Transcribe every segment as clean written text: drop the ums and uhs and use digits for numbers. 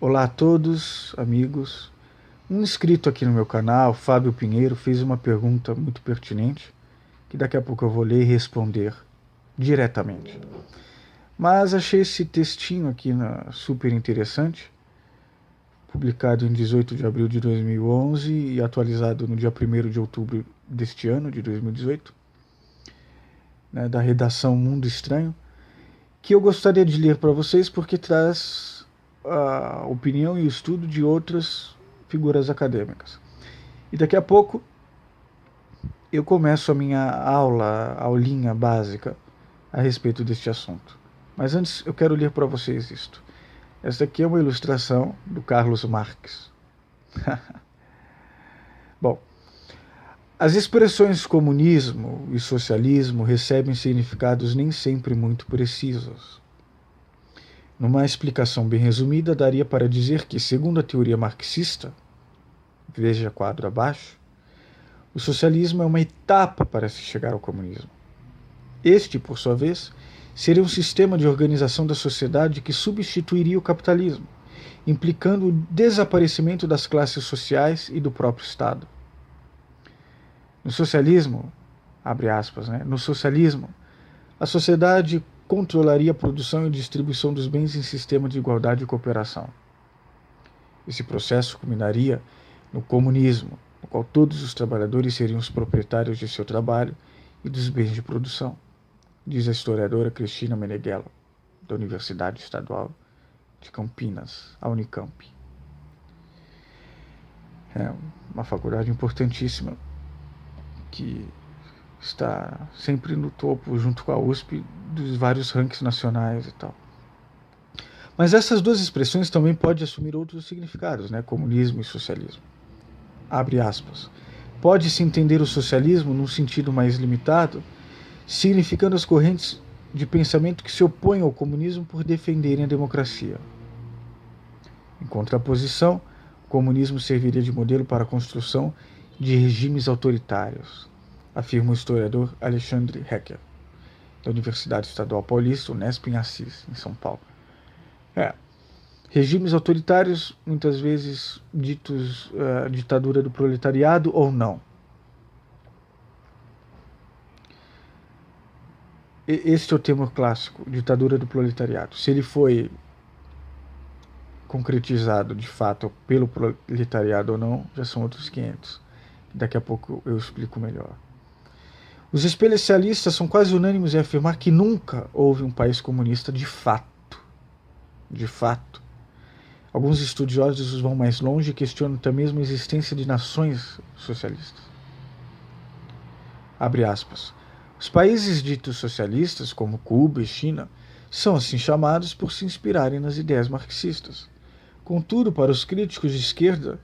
Olá a todos, amigos. Um inscrito aqui no meu canal, Fábio Pinheiro, fez uma pergunta muito pertinente, que daqui a pouco eu vou ler e responder diretamente. Mas achei esse textinho aqui super interessante, publicado em 18 de abril de 2011 e atualizado no dia 1º de outubro deste ano, de 2018, né, da redação Mundo Estranho, que eu gostaria de ler para vocês porque traz a opinião e o estudo de outras figuras acadêmicas. E daqui a pouco eu começo a minha aulinha básica a respeito deste assunto. Mas antes eu quero ler para vocês isto. Esta aqui é uma ilustração do Carlos Marx. Bom, as expressões comunismo e socialismo recebem significados nem sempre muito precisos. Numa explicação bem resumida, daria para dizer que, segundo a teoria marxista, veja quadro abaixo, o socialismo é uma etapa para se chegar ao comunismo. Este, por sua vez, seria um sistema de organização da sociedade que substituiria o capitalismo, implicando o desaparecimento das classes sociais e do próprio Estado. No socialismo, abre aspas, né? No socialismo, a sociedade controlaria a produção e distribuição dos bens em sistema de igualdade e cooperação. Esse processo culminaria no comunismo, no qual todos os trabalhadores seriam os proprietários de seu trabalho e dos bens de produção, diz a historiadora Cristina Meneghello, da Universidade Estadual de Campinas, a Unicamp. É uma faculdade importantíssima que está sempre no topo, junto com a USP, dos vários rankings nacionais e tal. Mas essas duas expressões também podem assumir outros significados, né? Comunismo e socialismo. Abre aspas. Pode-se entender o socialismo num sentido mais limitado, significando as correntes de pensamento que se opõem ao comunismo por defenderem a democracia. Em contraposição, o comunismo serviria de modelo para a construção de regimes autoritários, afirma o historiador Alexandre Hecker, da Universidade Estadual Paulista, Unesp em Assis, em São Paulo. Regimes autoritários, muitas vezes ditos ditadura do proletariado ou não. Este é o termo clássico, ditadura do proletariado. Se ele foi concretizado de fato pelo proletariado ou não, já são outros 500. Daqui a pouco eu explico melhor. Os especialistas são quase unânimes em afirmar que nunca houve um país comunista de fato. De fato. Alguns estudiosos vão mais longe e questionam até mesmo a existência de nações socialistas. Abre aspas. Os países ditos socialistas, como Cuba e China, são assim chamados por se inspirarem nas ideias marxistas. Contudo, para os críticos de esquerda,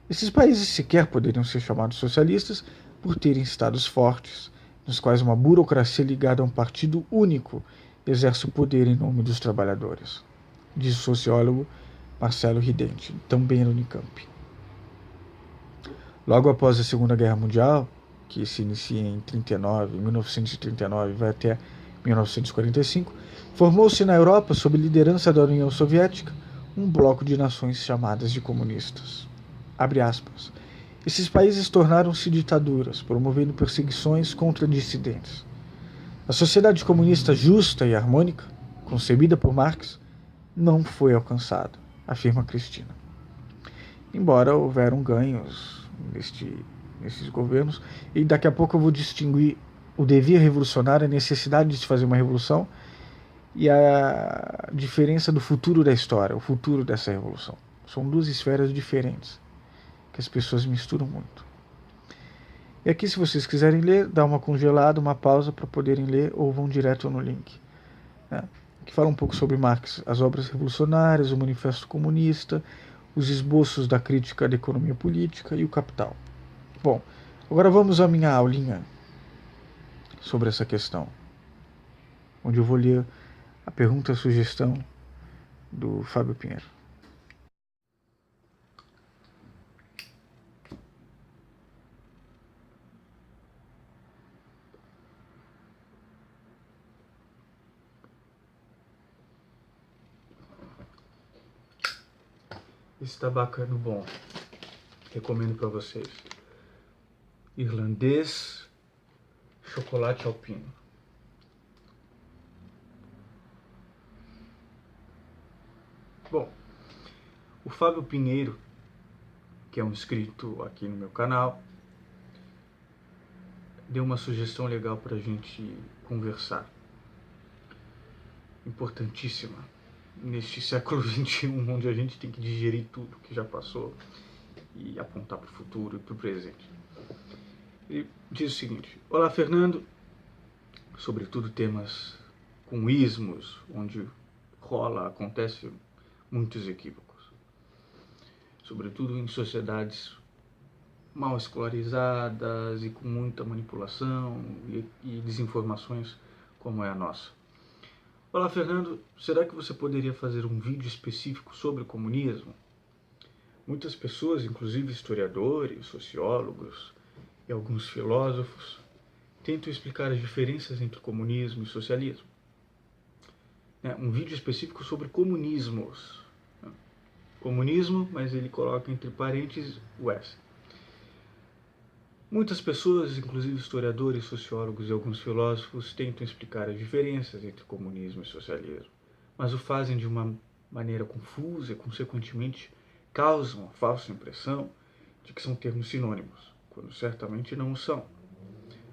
esses países sequer poderiam ser chamados socialistas por terem estados fortes, nos quais uma burocracia ligada a um partido único exerce o poder em nome dos trabalhadores, diz o sociólogo Marcelo Ridente, também na Unicamp. Logo após a Segunda Guerra Mundial, que se inicia em 1939 e vai até 1945, formou-se na Europa, sob liderança da União Soviética, um bloco de nações chamadas de comunistas. Abre aspas. Esses países tornaram-se ditaduras, promovendo perseguições contra dissidentes. A sociedade comunista justa e harmônica, concebida por Marx, não foi alcançada, afirma Cristina. Embora houveram ganhos nesses governos, e daqui a pouco eu vou distinguir o devir revolucionário, a necessidade de se fazer uma revolução, e a diferença do futuro da história, o futuro dessa revolução. São duas esferas diferentes, que as pessoas misturam muito. E aqui, se vocês quiserem ler, dá uma congelada, uma pausa para poderem ler, ou vão direto no link. Que fala um pouco sobre Marx, as obras revolucionárias, o Manifesto Comunista, os esboços da crítica da economia política e o Capital. Bom, agora vamos à minha aulinha sobre essa questão, onde eu vou ler a pergunta e a sugestão do Fábio Pinheiro. Esse tabacano bom. Recomendo para vocês. Irlandês, chocolate alpino. Bom, o Fábio Pinheiro, que é um inscrito aqui no meu canal, deu uma sugestão legal para a gente conversar. Importantíssima neste século XXI, onde a gente tem que digerir tudo que já passou e apontar para o futuro e para o presente. Ele diz o seguinte: olá, Fernando, sobretudo temas com ismos, onde acontece muitos equívocos, sobretudo em sociedades mal escolarizadas e com muita manipulação e desinformações como é a nossa. Olá, Fernando, será que você poderia fazer um vídeo específico sobre o comunismo? Muitas pessoas, inclusive historiadores, sociólogos e alguns filósofos, tentam explicar as diferenças entre comunismo e socialismo. Um vídeo específico sobre comunismos. Comunismo, mas ele coloca entre parênteses o S. Muitas pessoas, inclusive historiadores, sociólogos e alguns filósofos, tentam explicar as diferenças entre comunismo e socialismo, mas o fazem de uma maneira confusa e, consequentemente, causam a falsa impressão de que são termos sinônimos, quando certamente não o são.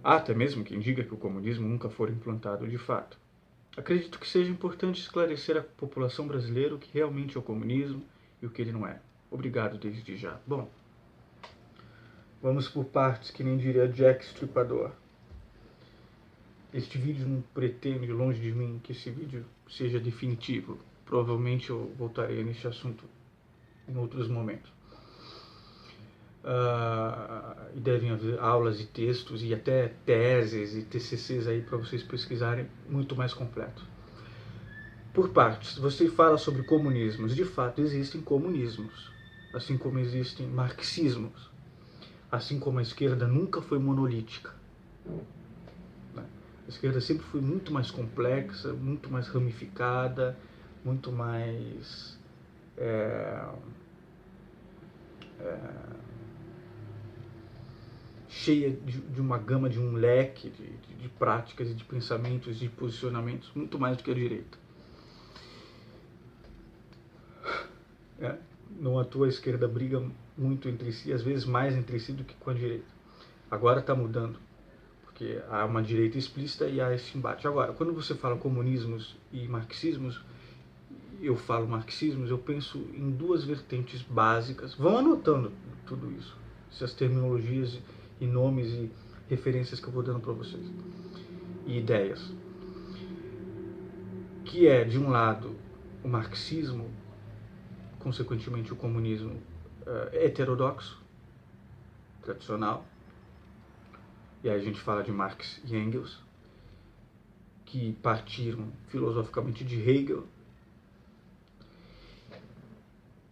Há até mesmo quem diga que o comunismo nunca foi implantado de fato. Acredito que seja importante esclarecer à população brasileira o que realmente é o comunismo e o que ele não é. Obrigado desde já. Bom, vamos por partes, que nem diria Jack Stripador. Este vídeo não pretende, longe de mim, que esse vídeo seja definitivo. Provavelmente eu voltarei neste assunto em outros momentos. E devem haver aulas e textos e até teses e TCCs aí para vocês pesquisarem muito mais completo. Por partes, você fala sobre comunismos. De fato, existem comunismos, assim como existem marxismos. Assim como a esquerda nunca foi monolítica. A esquerda sempre foi muito mais complexa, muito mais ramificada, muito mais cheia de uma gama, de um leque de práticas e de pensamentos, de posicionamentos, muito mais do que a direita. Não à toa a esquerda briga muito entre si, às vezes mais entre si do que com a direita. Agora está mudando, porque há uma direita explícita e há esse embate. Agora, quando você fala comunismos e marxismos, eu falo marxismos, eu penso em duas vertentes básicas. Vão anotando tudo isso, essas terminologias e nomes e referências que eu vou dando para vocês, e ideias. Que é, de um lado, o marxismo, consequentemente o comunismo heterodoxo, tradicional, e aí a gente fala de Marx e Engels, que partiram filosoficamente de Hegel.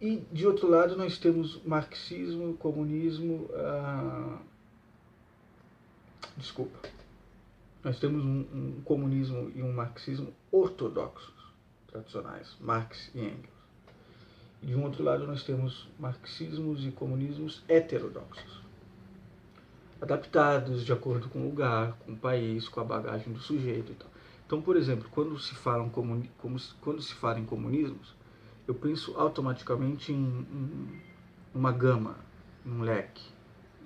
E de outro lado nós temos marxismo, comunismo, nós temos um comunismo e um marxismo ortodoxos, tradicionais, Marx e Engels. E de um outro lado nós temos marxismos e comunismos heterodoxos, adaptados de acordo com o lugar, com o país, com a bagagem do sujeito e tal. Então, por exemplo, quando se fala em comunismos, eu penso automaticamente em uma gama, um leque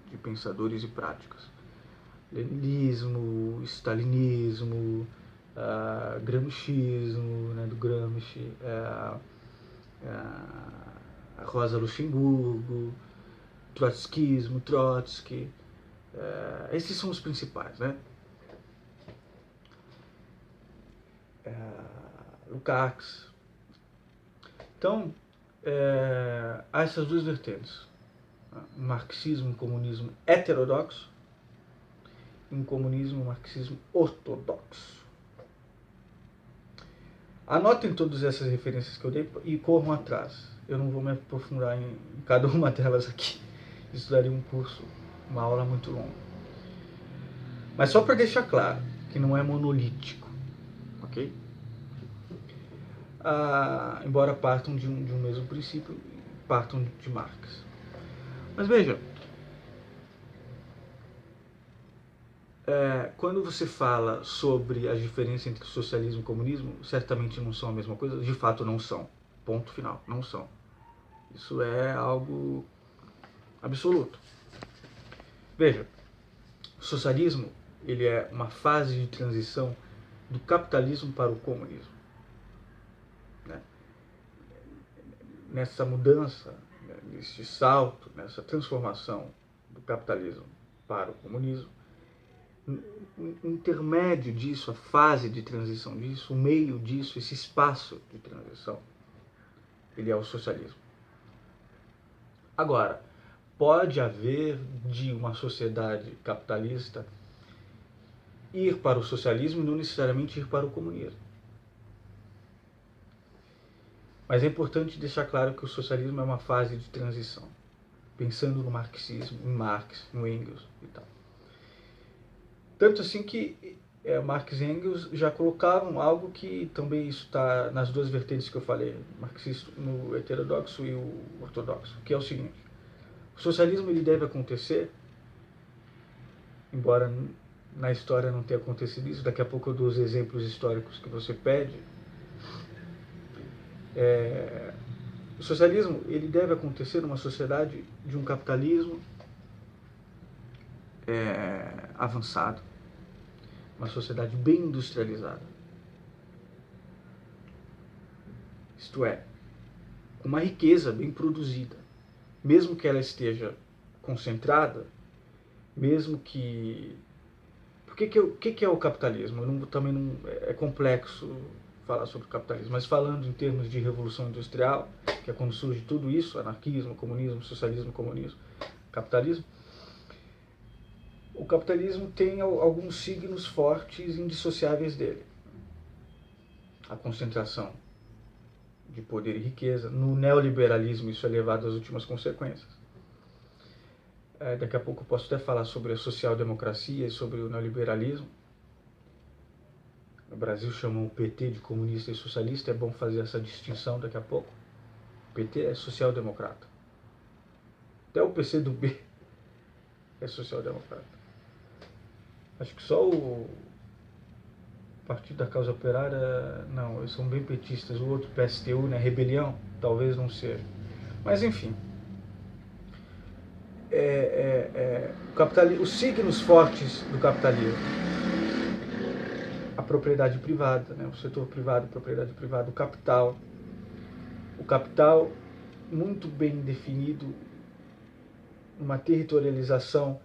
de pensadores e práticas. Leninismo, stalinismo, gramscismo, do Gramsci, a Rosa Luxemburgo, trotskismo, Trotsky, esses são os principais, Lukács. Então, há essas duas vertentes, um marxismo, um comunismo heterodoxo, e um comunismo, um marxismo ortodoxo. Anotem todas essas referências que eu dei e corram atrás. Eu não vou me aprofundar em cada uma delas aqui. Isso daria um curso, uma aula muito longa. Mas só para deixar claro que não é monolítico, ok? Embora partam de um mesmo princípio, partam de Marx. Mas veja, quando você fala sobre a diferença entre socialismo e comunismo, certamente não são a mesma coisa, de fato não são. Ponto final, não são. Isso é algo absoluto. Veja, o socialismo ele é uma fase de transição do capitalismo para o comunismo. Né? Nessa mudança, nesse salto, nessa transformação do capitalismo para o comunismo, o intermédio disso, a fase de transição disso, o meio disso, esse espaço de transição, ele é o socialismo. Agora, pode haver de uma sociedade capitalista ir para o socialismo e não necessariamente ir para o comunismo. Mas é importante deixar claro que o socialismo é uma fase de transição, pensando no marxismo, em Marx, no Engels e tal. Tanto assim que Marx e Engels já colocavam algo que também isso está nas duas vertentes que eu falei, marxista no heterodoxo e o ortodoxo, que é o seguinte: o socialismo ele deve acontecer, embora na história não tenha acontecido isso, daqui a pouco eu dou os exemplos históricos que você pede. O socialismo ele deve acontecer numa sociedade de um capitalismo avançado, uma sociedade bem industrializada. Isto é, com uma riqueza bem produzida, mesmo que ela esteja concentrada, mesmo que... O que é o capitalismo? Também não é complexo falar sobre o capitalismo, mas falando em termos de revolução industrial, que é quando surge tudo isso, anarquismo, comunismo, socialismo, comunismo, capitalismo, o capitalismo tem alguns signos fortes e indissociáveis dele. A concentração de poder e riqueza. No neoliberalismo isso é levado às últimas consequências. Daqui a pouco eu posso até falar sobre a social-democracia e sobre o neoliberalismo. No Brasil chamam o PT de comunista e socialista, é bom fazer essa distinção daqui a pouco. O PT é social-democrata. Até o PCdoB é social-democrata. Acho que só o Partido da Causa Operária, não, eles são bem petistas. O outro, PSTU, né, Rebelião, talvez não seja. Mas enfim. Os signos fortes do capitalismo: a propriedade privada, né, o setor privado, propriedade privada, o capital muito bem definido, uma territorialização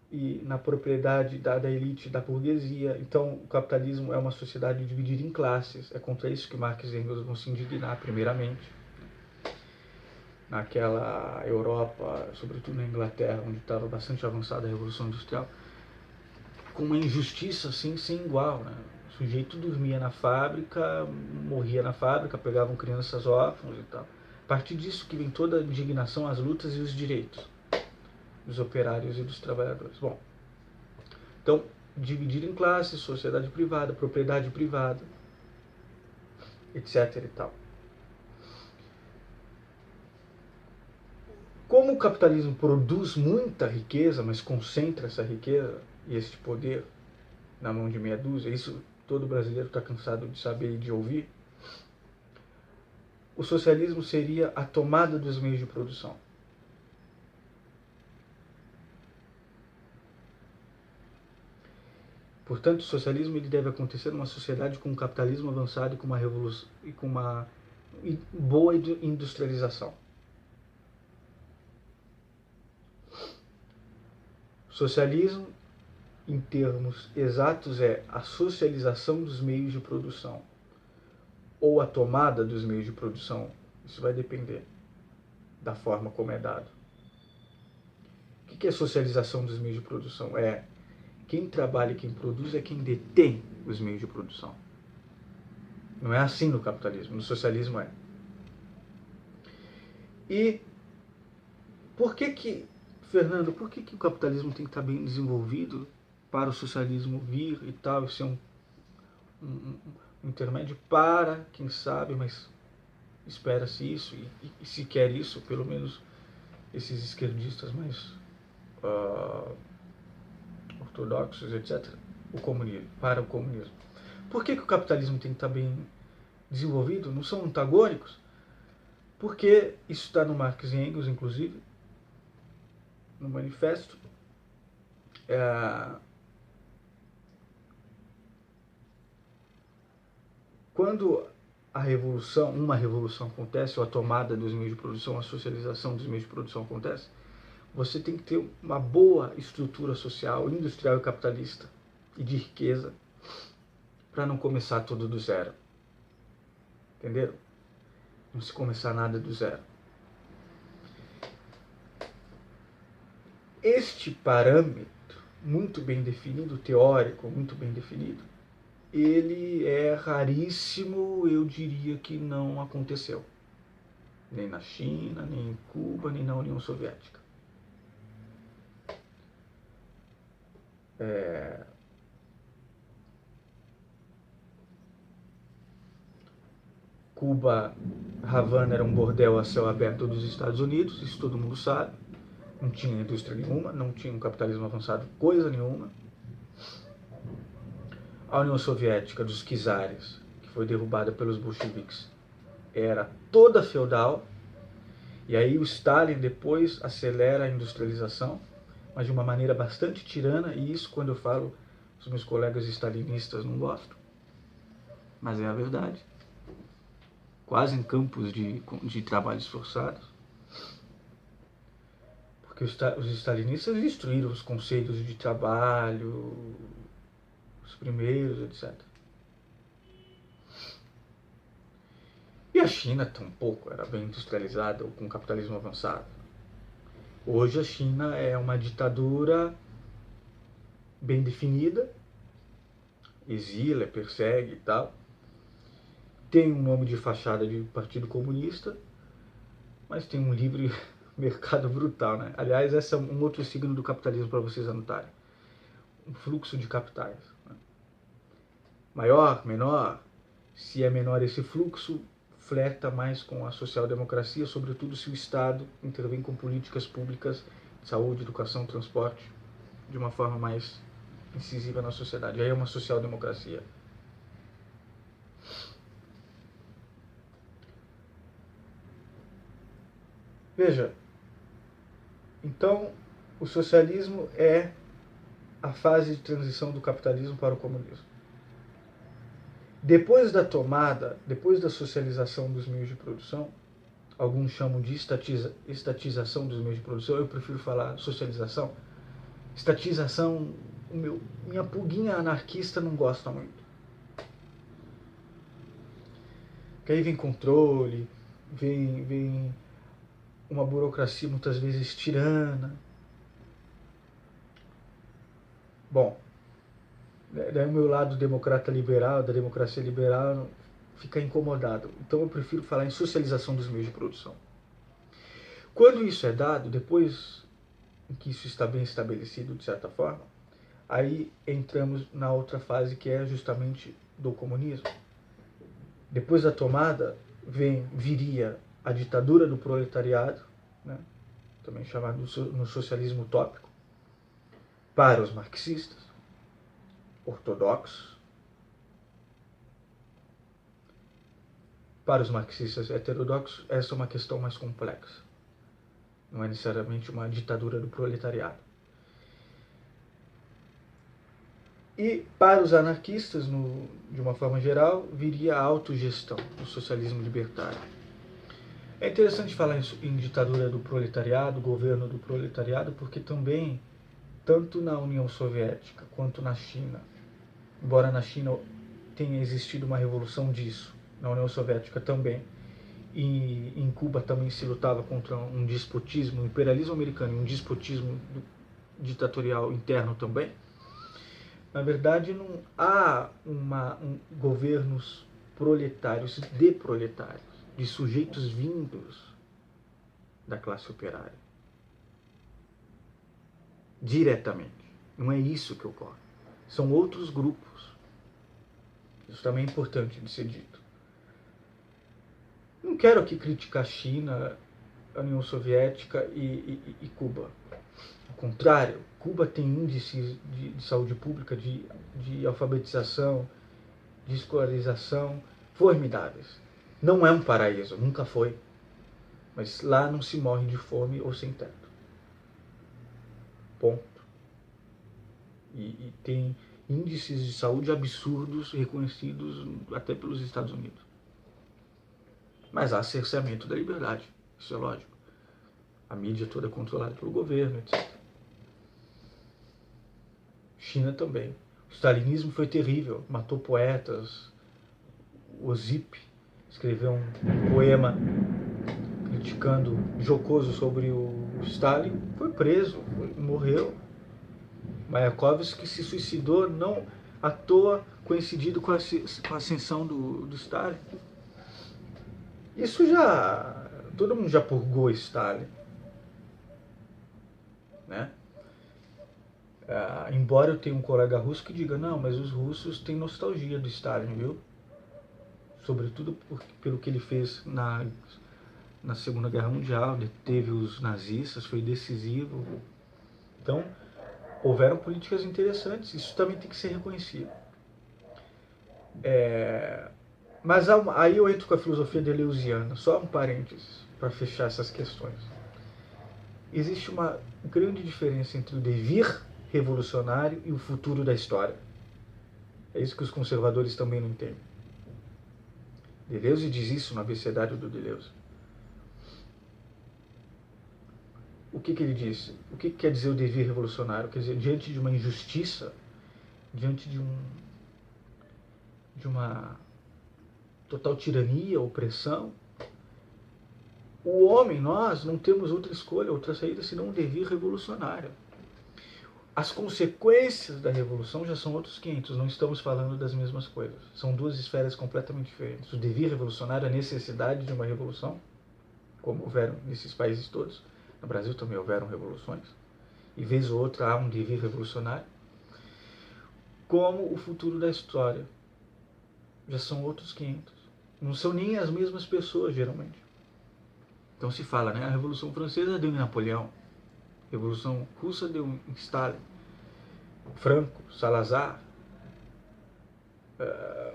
e na propriedade da elite, da burguesia. Então o capitalismo é uma sociedade dividida em classes. É contra isso que Marx e Engels vão se indignar primeiramente. Naquela Europa, sobretudo na Inglaterra, onde estava bastante avançada a Revolução Industrial, com uma injustiça assim, sem igual, né? O sujeito dormia na fábrica, morria na fábrica, pegavam crianças órfãos e tal. A partir disso que vem toda a indignação, as lutas e os direitos dos operários e dos trabalhadores. Bom, então, dividir em classes, sociedade privada, propriedade privada, etc. e tal. Como o capitalismo produz muita riqueza, mas concentra essa riqueza e esse poder na mão de meia dúzia, isso todo brasileiro está cansado de saber e de ouvir, o socialismo seria a tomada dos meios de produção. Portanto, o socialismo ele deve acontecer numa sociedade com um capitalismo avançado e com uma revolução e com uma boa industrialização. Socialismo, em termos exatos, é a socialização dos meios de produção ou a tomada dos meios de produção. Isso vai depender da forma como é dado. O que é socialização dos meios de produção? É quem trabalha e quem produz é quem detém os meios de produção. Não é assim no capitalismo, no socialismo é. E Fernando, por que o capitalismo tem que estar bem desenvolvido para o socialismo vir e tal, e ser um intermédio para, quem sabe, mas espera-se isso, e se quer isso, pelo menos esses esquerdistas mais ortodoxos, etc., para o comunismo. Por que o capitalismo tem que estar bem desenvolvido? Não são antagônicos? Porque isso está no Marx e Engels, inclusive, no manifesto. Quando uma revolução acontece, ou a tomada dos meios de produção, a socialização dos meios de produção acontece, você tem que ter uma boa estrutura social, industrial e capitalista, e de riqueza, para não começar tudo do zero. Entenderam? Não se começar nada do zero. Este parâmetro, muito bem definido, teórico, muito bem definido, ele é raríssimo, eu diria que não aconteceu. Nem na China, nem em Cuba, nem na União Soviética. Cuba, Havana era um bordel a céu aberto dos Estados Unidos, isso todo mundo sabe. Não tinha indústria nenhuma, não tinha um capitalismo avançado, coisa nenhuma. A União Soviética dos czares, que foi derrubada pelos bolcheviques, era toda feudal. E aí o Stalin depois acelera a industrialização, mas de uma maneira bastante tirana, e isso quando eu falo, os meus colegas stalinistas não gostam, mas é a verdade. Quase em campos de trabalhos forçados. Porque os stalinistas destruíram os conceitos de trabalho, os primeiros, etc. E a China tampouco era bem industrializada ou com capitalismo avançado. Hoje a China é uma ditadura bem definida, exila, persegue e tal. Tem um nome de fachada de Partido Comunista, mas tem um livre mercado brutal, né? Aliás, esse é um outro signo do capitalismo para vocês anotarem. Um fluxo de capitais. Né? Maior, menor. Se é menor esse fluxo, flerta mais com a social-democracia, sobretudo se o Estado intervém com políticas públicas de saúde, educação, transporte, de uma forma mais incisiva na sociedade. Aí é uma social-democracia. Veja, então o socialismo é a fase de transição do capitalismo para o comunismo. Depois da tomada, depois da socialização dos meios de produção, alguns chamam de estatização dos meios de produção, eu prefiro falar socialização. Estatização, minha pulguinha anarquista não gosta muito. Porque aí vem controle, vem uma burocracia muitas vezes tirana. Bom, daí o meu lado democrata liberal, da democracia liberal, fica incomodado. Então eu prefiro falar em socialização dos meios de produção. Quando isso é dado, depois que isso está bem estabelecido de certa forma, aí entramos na outra fase que é justamente do comunismo. Depois da tomada viria a ditadura do proletariado, né, também chamado no socialismo utópico, para os marxistas ortodoxos. Para os marxistas heterodoxos, essa é uma questão mais complexa. Não é necessariamente uma ditadura do proletariado. E para os anarquistas, de uma forma geral, viria a autogestão, o socialismo libertário. É interessante falar em ditadura do proletariado, governo do proletariado, porque também, tanto na União Soviética quanto na China, embora na China tenha existido uma revolução disso, na União Soviética também, e em Cuba também se lutava contra um despotismo, um imperialismo americano e um despotismo ditatorial interno também. Na verdade, não há governos proletários, de proletários, de sujeitos vindos da classe operária. Diretamente. Não é isso que ocorre. São outros grupos. Isso também é importante de ser dito. Não quero aqui criticar a China, a União Soviética e Cuba. Ao contrário, Cuba tem índices de saúde pública, de alfabetização, de escolarização formidáveis. Não é um paraíso, nunca foi. Mas lá não se morre de fome ou sem teto. Ponto. E tem índices de saúde absurdos reconhecidos até pelos Estados Unidos. Mas há cerceamento da liberdade, isso é lógico. A mídia toda é controlada pelo governo, etc. China também. O stalinismo foi terrível, matou poetas. O Zip escreveu um poema criticando, jocoso sobre o Stalin, foi preso, morreu. Mayakovsky se suicidou não à toa, coincidido com a ascensão do Stalin. Isso já... todo mundo já purgou Stalin, né? Embora eu tenha um colega russo que diga, não, mas os russos têm nostalgia do Stalin, viu? Sobretudo pelo que ele fez na Segunda Guerra Mundial, deteve os nazistas, foi decisivo. Então, houveram políticas interessantes, isso também tem que ser reconhecido. Mas aí eu entro com a filosofia deleuziana, só um parênteses para fechar essas questões. Existe uma grande diferença entre o devir revolucionário e o futuro da história. É isso que os conservadores também não entendem. Deleuze diz isso no Abecedário do Deleuze. O que ele disse? O que quer dizer o devir revolucionário? Quer dizer, diante de uma injustiça, diante de uma total tirania, opressão, o homem, nós, não temos outra escolha, outra saída, senão um devir revolucionário. As consequências da revolução já são outros 500, não estamos falando das mesmas coisas. São duas esferas completamente diferentes. O devir revolucionário, a necessidade de uma revolução, como houveram nesses países todos. No Brasil também houveram revoluções. E vez ou outra há um devir revolucionário. Como o futuro da história. Já são outros 500. Não são nem as mesmas pessoas, geralmente. Então se fala, né? A Revolução Francesa deu em Napoleão. A Revolução Russa deu em Stalin. Franco, Salazar.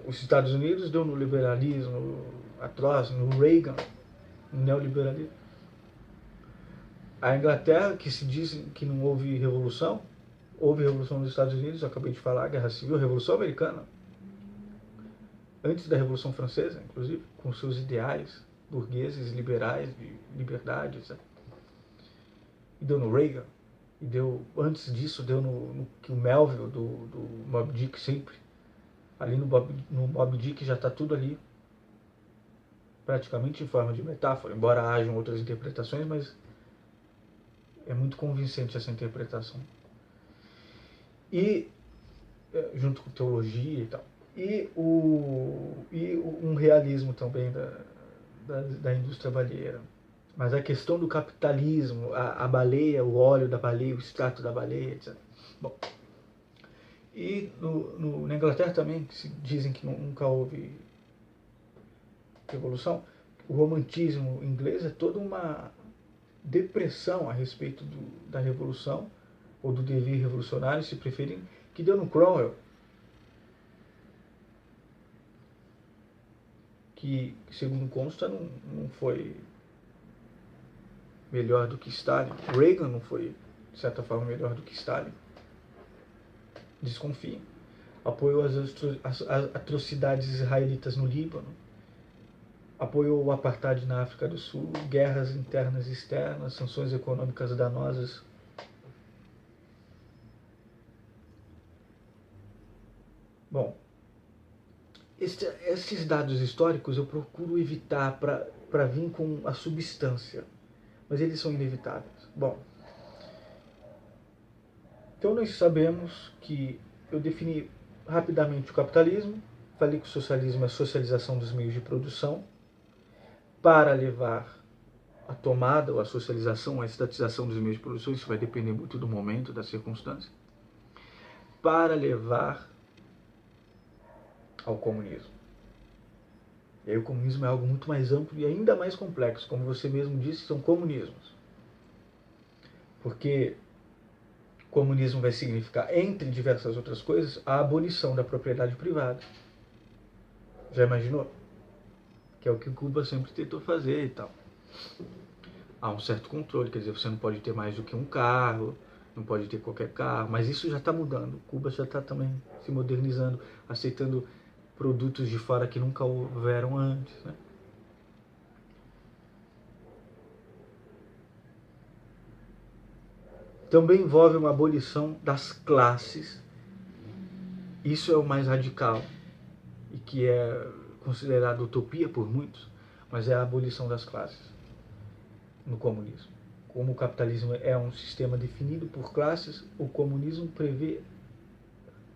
Os Estados Unidos deu no liberalismo atroz, no Reagan, no neoliberalismo. A Inglaterra, que se diz que não houve revolução nos Estados Unidos, eu acabei de falar, Guerra Civil, Revolução Americana, antes da Revolução Francesa, inclusive, com seus ideais burgueses, liberais, de liberdade, etc. E deu no Reagan, e deu, antes disso, deu no que o Melville, do Moby Dick, sempre. Ali no Moby Dick já está tudo ali, praticamente em forma de metáfora, embora hajam outras interpretações, mas é muito convincente essa interpretação. E, junto com teologia e tal. E um realismo também da indústria baleeira. Mas a questão do capitalismo, a baleia, o óleo da baleia, o extrato da baleia, etc. Bom, e na Inglaterra também, se dizem que nunca houve revolução, o romantismo inglês é toda uma depressão a respeito da revolução, ou do devir revolucionário, se preferirem, que deu no Cromwell, que, segundo consta, não foi melhor do que Stalin. Reagan não foi, de certa forma, melhor do que Stalin. Desconfiem. Apoiou as atrocidades israelitas no Líbano, apoiou o apartheid na África do Sul, guerras internas e externas, sanções econômicas danosas. Bom, esses dados históricos eu procuro evitar para vir com a substância, mas eles são inevitáveis. Bom, então nós sabemos que eu defini rapidamente o capitalismo, falei que o socialismo é a socialização dos meios de produção para levar a tomada ou a socialização, a estatização dos meios de produção, isso vai depender muito do momento, da circunstância, para levar ao comunismo. E aí o comunismo é algo muito mais amplo e ainda mais complexo. Como você mesmo disse, são comunismos. Porque comunismo vai significar, entre diversas outras coisas, a abolição da propriedade privada. Já imaginou? Que é o que Cuba sempre tentou fazer e tal. Há um certo controle, quer dizer, você não pode ter mais do que um carro, não pode ter qualquer carro, mas isso já está mudando. Cuba já está também se modernizando, aceitando produtos de fora que nunca houveram antes, né? Também envolve uma abolição das classes. Isso é o mais radical e que é considerado utopia por muitos, mas é a abolição das classes no comunismo. Como o capitalismo é um sistema definido por classes, o comunismo prevê,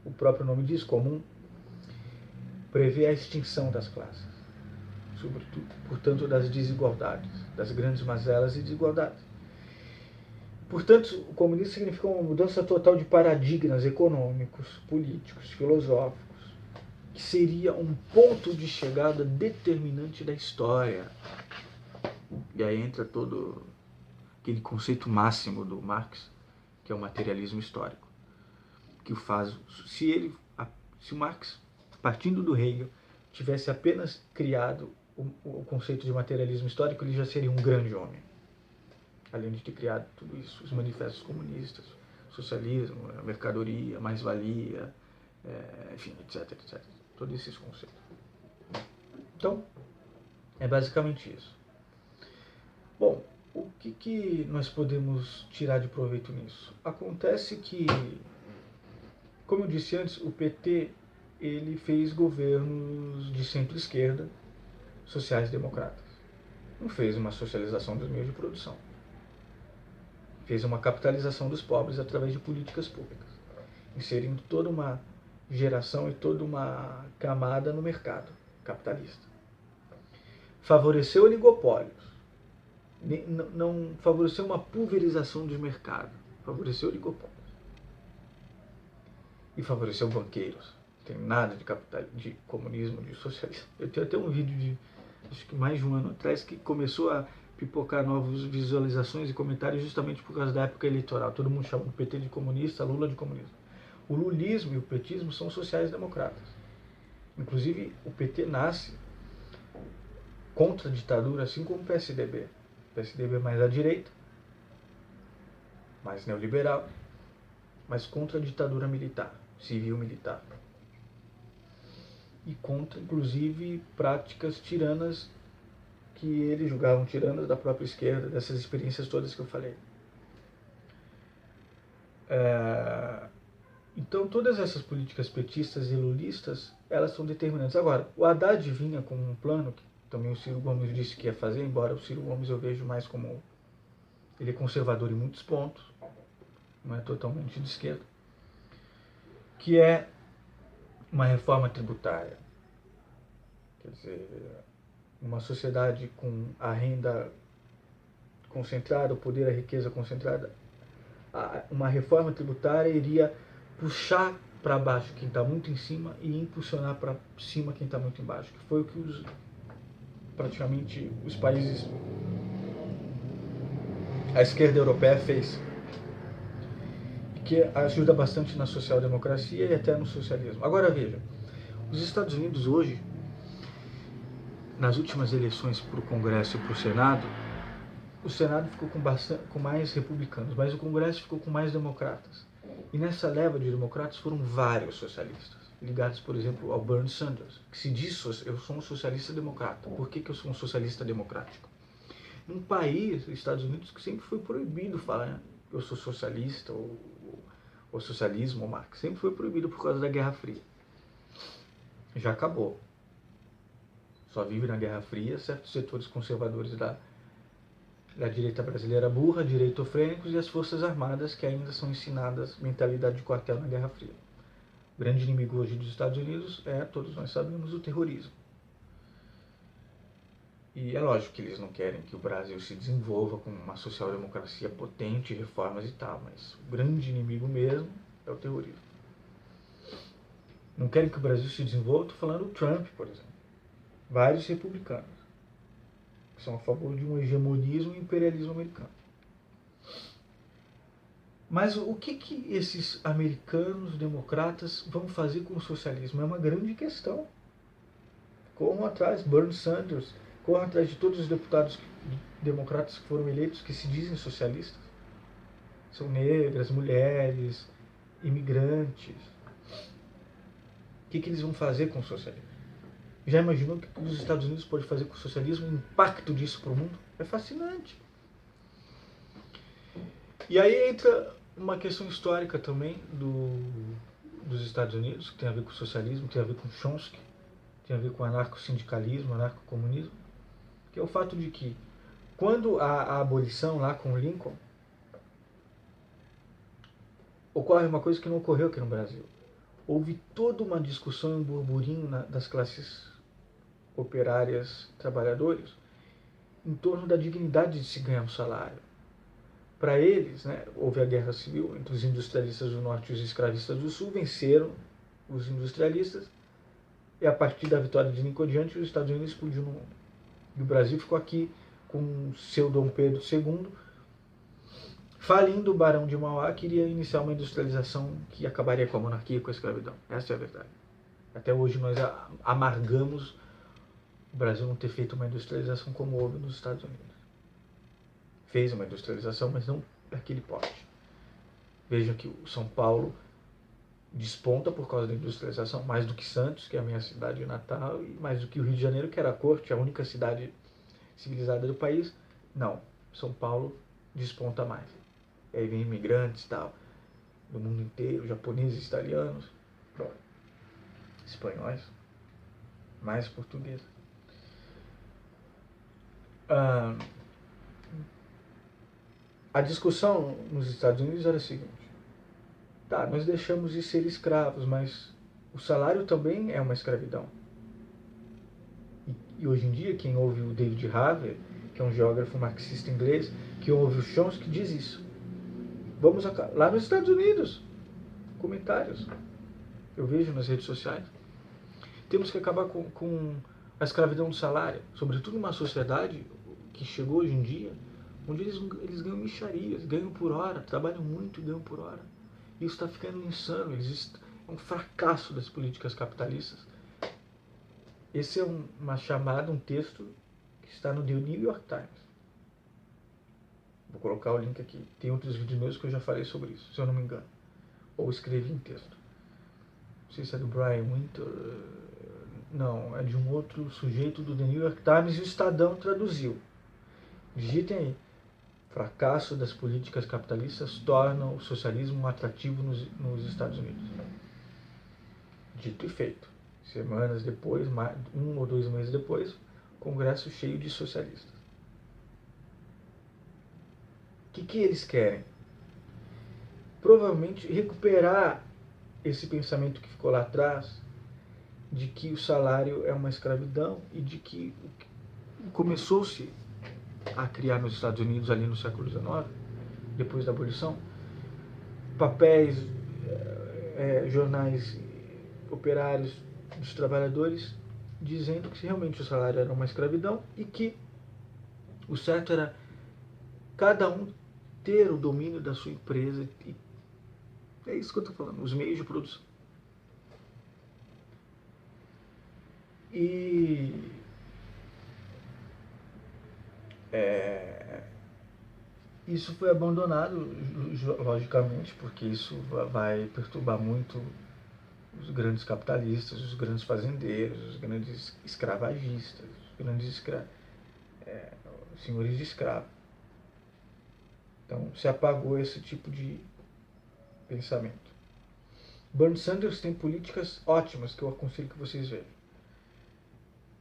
o próprio nome diz, comum, prevê a extinção das classes, sobretudo, portanto, das desigualdades, das grandes mazelas e desigualdades. Portanto, o comunismo significa uma mudança total de paradigmas econômicos, políticos, filosóficos, que seria um ponto de chegada determinante da história. E aí entra todo aquele conceito máximo do Marx, que é o materialismo histórico, que o faz. Se o Marx, partindo do Hegel, tivesse apenas criado o conceito de materialismo histórico, ele já seria um grande homem. Além de ter criado tudo isso, os manifestos comunistas, socialismo, mercadoria, mais-valia, enfim, etc, etc. Todos esses conceitos. Então, é basicamente isso. Bom, o que nós podemos tirar de proveito nisso? Acontece que, como eu disse antes, o PT ele fez governos de centro-esquerda, sociais-democratas. Não fez uma socialização dos meios de produção. Fez uma capitalização dos pobres através de políticas públicas, inserindo toda uma geração e toda uma camada no mercado capitalista. Favoreceu oligopólios, não favoreceu uma pulverização de mercado, favoreceu oligopólios. E favoreceu banqueiros. Não tem nada de comunismo, de socialismo. Eu tenho até um vídeo de, acho que mais de um ano atrás, que começou a pipocar novas visualizações e comentários justamente por causa da época eleitoral. Todo mundo chama o PT de comunista, Lula de comunista. O lulismo e o petismo são sociais-democratas. Inclusive, o PT nasce contra a ditadura, assim como o PSDB. O PSDB é mais à direita, mais neoliberal, mas contra a ditadura militar, civil-militar. E contra, inclusive, práticas tiranas que eles julgavam tiranas da própria esquerda, dessas experiências todas que eu falei. Então, todas essas políticas petistas e lulistas, elas são determinantes. Agora, o Haddad vinha com um plano, que também o Ciro Gomes disse que ia fazer, embora o Ciro Gomes eu vejo mais como... Ele é conservador em muitos pontos, não é totalmente de esquerda, que é uma reforma tributária. Quer dizer, uma sociedade com a renda concentrada, o poder, a riqueza concentrada, uma reforma tributária iria puxar para baixo quem está muito em cima e impulsionar para cima quem está muito embaixo, que foi o que praticamente os países, a esquerda europeia fez, que ajuda bastante na social-democracia e até no socialismo. Agora veja, os Estados Unidos hoje, nas últimas eleições para o Congresso e para o Senado ficou com mais republicanos, mas o Congresso ficou com mais democratas. E nessa leva de democratas foram vários socialistas, ligados, por exemplo, ao Bernie Sanders, que se diz, eu sou um socialista democrata. Por que eu sou um socialista democrático? Num país, os Estados Unidos, que sempre foi proibido falar, né? Eu sou socialista, ou socialismo, ou Marx. Sempre foi proibido por causa da Guerra Fria. Já acabou. Só vive na Guerra Fria certos setores conservadores da direita brasileira burra, direitofrênicos e as forças armadas que ainda são ensinadas mentalidade de quartel na Guerra Fria. O grande inimigo hoje dos Estados Unidos é, todos nós sabemos, o terrorismo. E é lógico que eles não querem que o Brasil se desenvolva com uma social-democracia potente, reformas e tal, mas o grande inimigo mesmo é o terrorismo. Não querem que o Brasil se desenvolva, estou falando do Trump, por exemplo. vários republicanos, que são a favor de um hegemonismo e imperialismo americano. Mas o que esses americanos democratas vão fazer com o socialismo? É uma grande questão. Corram atrás, Bernie Sanders, corram atrás de todos os deputados democratas que foram eleitos que se dizem socialistas. São negras, mulheres, imigrantes. O que eles vão fazer com o socialismo? Já imaginou o que os Estados Unidos podem fazer com o socialismo? O impacto disso para o mundo? É fascinante. E aí entra uma questão histórica também dos Estados Unidos, que tem a ver com o socialismo, tem a ver com Chomsky, tem a ver com anarco-sindicalismo, anarco-comunismo, que é o fato de que, quando a abolição lá com Lincoln, ocorre uma coisa que não ocorreu aqui no Brasil. Houve toda uma discussão e um burburinho das classes operárias, trabalhadores, em torno da dignidade de se ganhar um salário. Para eles, né, houve a guerra civil entre os industrialistas do norte e os escravistas do sul, venceram os industrialistas, e a partir da vitória de Lincoln adiante, os Estados Unidos explodiu no mundo. E o Brasil ficou aqui com seu Dom Pedro II, falindo o Barão de Mauá, queria iniciar uma industrialização que acabaria com a monarquia e com a escravidão. Essa é a verdade. Até hoje nós amargamos o Brasil não ter feito uma industrialização como houve nos Estados Unidos. Fez uma industrialização, mas não daquele porte. Vejam que o São Paulo desponta por causa da industrialização, mais do que Santos, que é a minha cidade natal, e mais do que o Rio de Janeiro, que era a corte, a única cidade civilizada do país. Não, São Paulo desponta mais. E aí vem imigrantes e tal, do mundo inteiro, japoneses, italianos, espanhóis, mais portugueses. A discussão nos Estados Unidos era a seguinte: tá, nós deixamos de ser escravos, mas o salário também é uma escravidão. E hoje em dia, quem ouve o David Harvey, que é um geógrafo marxista inglês, que ouve o Chomsky, diz isso. Vamos lá nos Estados Unidos, comentários, eu vejo nas redes sociais, temos que acabar com a escravidão do salário, sobretudo numa sociedade que chegou hoje em dia, onde eles ganham mixarias, ganham por hora, trabalham muito e ganham por hora. Isso está ficando insano, é um fracasso das políticas capitalistas. Esse é uma chamada, um texto que está no The New York Times. Vou colocar o link aqui. Tem outros vídeos meus que eu já falei sobre isso, se eu não me engano. Ou escrevi em texto. Não sei se é do Brian Winter. Não, é de um outro sujeito do The New York Times e o Estadão traduziu. Digitem aí. Fracasso das políticas capitalistas torna o socialismo atrativo nos Estados Unidos. Dito e feito. Semanas depois, 1 ou 2 meses depois, congresso cheio de socialistas. O que eles querem? Provavelmente recuperar esse pensamento que ficou lá atrás, de que o salário é uma escravidão e de que começou-se a criar nos Estados Unidos ali no século XIX, depois da abolição, papéis, jornais operários dos trabalhadores dizendo que realmente o salário era uma escravidão e que o certo era cada um ter o domínio da sua empresa. E é isso que eu estou falando, os meios de produção. E isso foi abandonado, logicamente, porque isso vai perturbar muito os grandes capitalistas, os grandes fazendeiros, os grandes escravagistas, os grandes senhores de escravo. Então se apagou esse tipo de pensamento. Bernie Sanders tem políticas ótimas que eu aconselho que vocês vejam.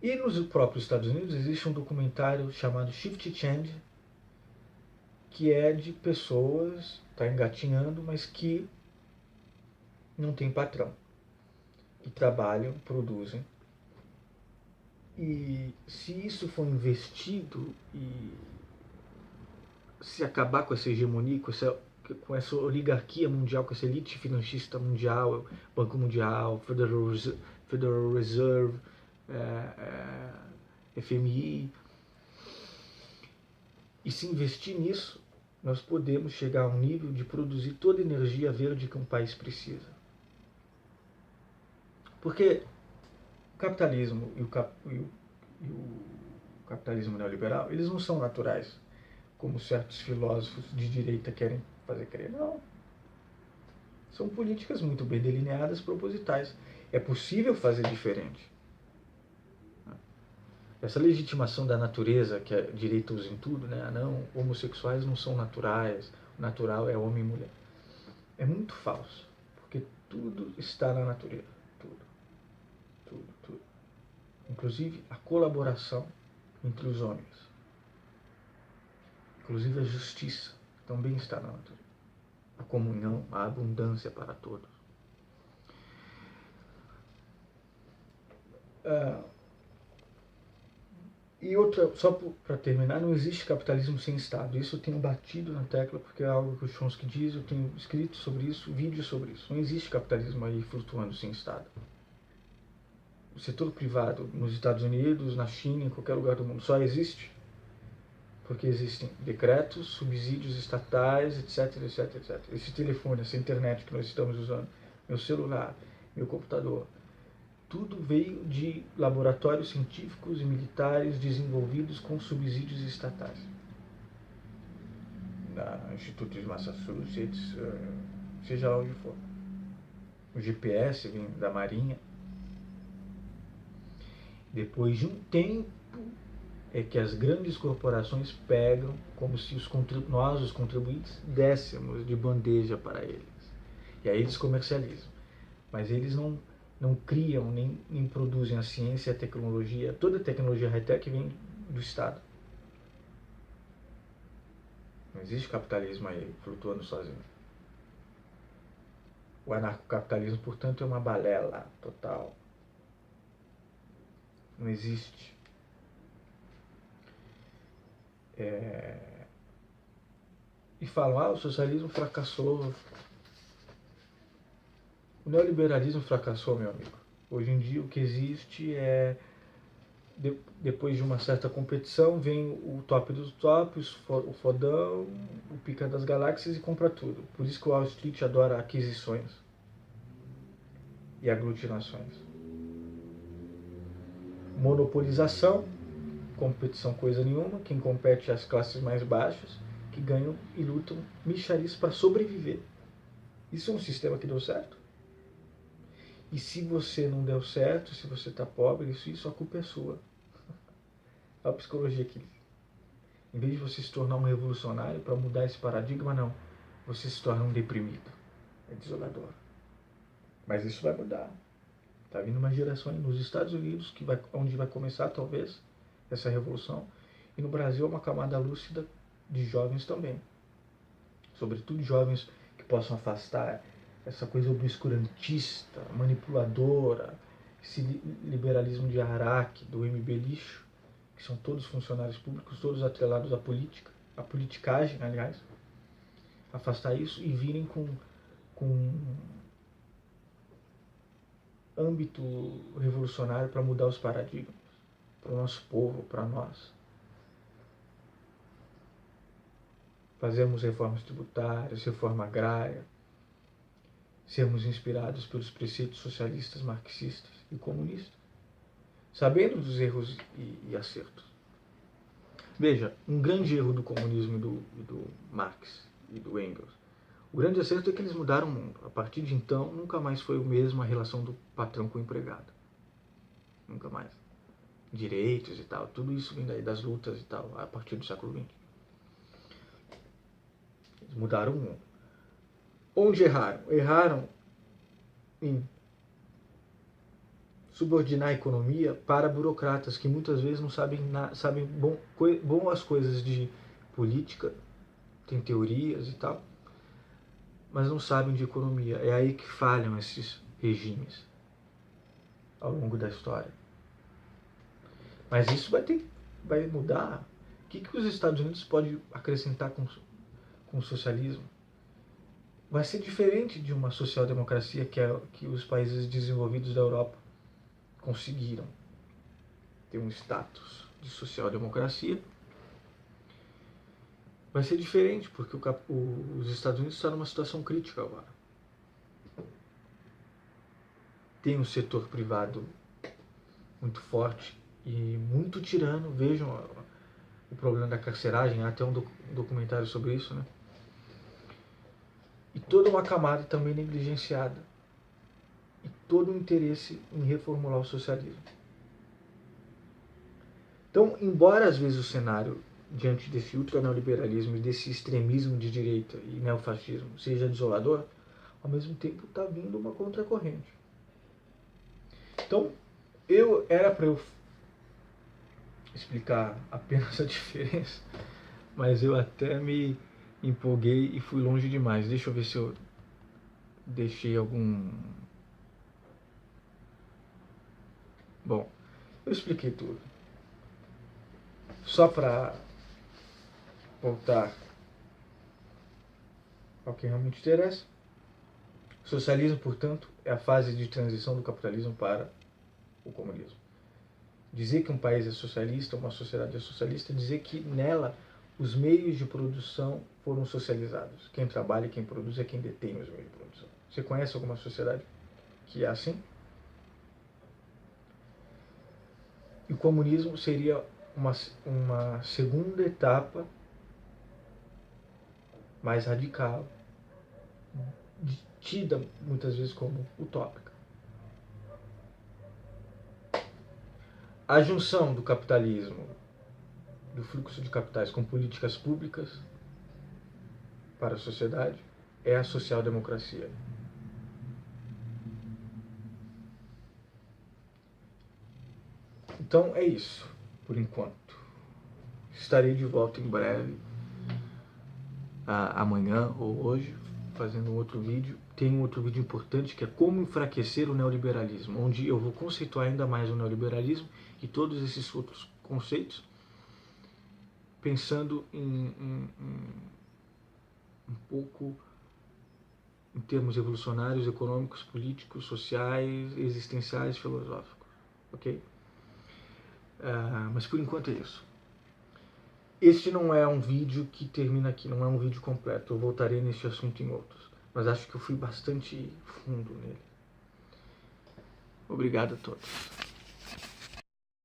E nos próprios Estados Unidos existe um documentário chamado Shift Change, que é de pessoas, está engatinhando, mas que não tem patrão. E trabalham, produzem. E se isso for investido e se acabar com essa hegemonia, com essa oligarquia mundial, com essa elite financista mundial, Banco Mundial, Federal Reserve, FMI. E se investir nisso, nós podemos chegar a um nível de produzir toda a energia verde que um país precisa. Porque o capitalismo e o capitalismo neoliberal, eles não são naturais, como certos filósofos de direita querem fazer crer. Não. São políticas muito bem delineadas, propositais. É possível fazer diferente. Essa legitimação da natureza, que a direita usa em tudo, né? Não, homossexuais não são naturais, o natural é homem e mulher. É muito falso, porque tudo está na natureza. Tudo. Tudo, tudo. Inclusive a colaboração entre os homens. Inclusive a justiça também está na natureza. A comunhão, a abundância para todos. E outra, só para terminar, não existe capitalismo sem Estado. Isso eu tenho batido na tecla porque é algo que o Chomsky diz, eu tenho escrito sobre isso, vídeos sobre isso. Não existe capitalismo aí flutuando sem Estado. O setor privado nos Estados Unidos, na China, em qualquer lugar do mundo, só existe porque existem decretos, subsídios estatais, etc, etc, etc. Esse telefone, essa internet que nós estamos usando, meu celular, meu computador, tudo veio de laboratórios científicos e militares desenvolvidos com subsídios estatais. No Instituto de Massachusetts, seja lá onde for. O GPS vem da Marinha. Depois de um tempo, é que as grandes corporações pegam como se nós, os contribuintes, dessemos de bandeja para eles. E aí eles comercializam. Mas eles não criam nem produzem a ciência, a tecnologia. Toda a tecnologia high-tech vem do Estado. Não existe capitalismo aí flutuando sozinho. O anarcocapitalismo, portanto, é uma balela total. Não existe. E falam, o socialismo fracassou. O neoliberalismo fracassou, meu amigo. Hoje em dia o que existe é, depois de uma certa competição, vem o top dos tops, o fodão, o pica das galáxias e compra tudo. Por isso que o Wall Street adora aquisições e aglutinações. Monopolização, competição coisa nenhuma, quem compete é as classes mais baixas, que ganham e lutam micharis para sobreviver. Isso é um sistema que deu certo? E se você não deu certo, se você está pobre, isso a culpa é sua. A psicologia aqui. Em vez de você se tornar um revolucionário para mudar esse paradigma, não. Você se torna um deprimido. É desolador. Mas isso vai mudar. Está vindo uma geração nos Estados Unidos, onde vai começar talvez essa revolução. E no Brasil uma camada lúcida de jovens também. Sobretudo jovens que possam afastar essa coisa obscurantista, manipuladora, esse liberalismo de Araque, do MB lixo, que são todos funcionários públicos, todos atrelados à política, à politicagem, aliás. Afastar isso e virem com âmbito revolucionário para mudar os paradigmas, para o nosso povo, para nós. Fazermos reformas tributárias, reforma agrária, sermos inspirados pelos preceitos socialistas, marxistas e comunistas, sabendo dos erros e acertos. Veja, um grande erro do comunismo e do Marx e do Engels, o grande acerto é que eles mudaram o mundo. A partir de então, nunca mais foi o mesmo a relação do patrão com o empregado. Nunca mais. Direitos e tal, tudo isso vem daí das lutas e tal, a partir do século XX. Eles mudaram o mundo. Onde erraram? Erraram em subordinar a economia para burocratas que muitas vezes não sabem boas coisas de política, tem teorias e tal, mas não sabem de economia. É aí que falham esses regimes ao longo da história. Mas isso vai mudar. O que os Estados Unidos podem acrescentar com o socialismo? Vai ser diferente de uma social-democracia que os países desenvolvidos da Europa conseguiram. ter um status de social-democracia, vai ser diferente, porque os Estados Unidos estão numa situação crítica agora. Tem um setor privado muito forte e muito tirano. Vejam o problema da carceragem, há até um documentário sobre isso, né? E toda uma camada também negligenciada. E todo o interesse em reformular o socialismo. Então, embora às vezes o cenário diante desse ultraneoliberalismo e desse extremismo de direita e neofascismo seja desolador, ao mesmo tempo está vindo uma contracorrente. Então, era para eu explicar apenas a diferença, mas eu até me empolguei e fui longe demais. Deixa eu ver se eu deixei algum... Bom, eu expliquei tudo. Só para voltar ao que realmente interessa. O socialismo, portanto, é a fase de transição do capitalismo para o comunismo. Dizer que um país é socialista, uma sociedade é socialista, dizer que nela os meios de produção foram socializados. Quem trabalha e quem produz é quem detém os meios de produção. Você conhece alguma sociedade que é assim? E o comunismo seria uma segunda etapa mais radical, tida muitas vezes como utópica. A junção do capitalismo, do fluxo de capitais com políticas públicas para a sociedade é a social-democracia. Então é isso, por enquanto. Estarei de volta em breve, amanhã ou hoje, fazendo um outro vídeo. Tem um outro vídeo importante que é como enfraquecer o neoliberalismo, onde eu vou conceituar ainda mais o neoliberalismo e todos esses outros conceitos, pensando um pouco em termos revolucionários, econômicos, políticos, sociais, existenciais, filosóficos. Ok? Mas por enquanto é isso. Este não é um vídeo que termina aqui, não é um vídeo completo. Eu voltarei nesse assunto em outros. Mas acho que eu fui bastante fundo nele. Obrigado a todos.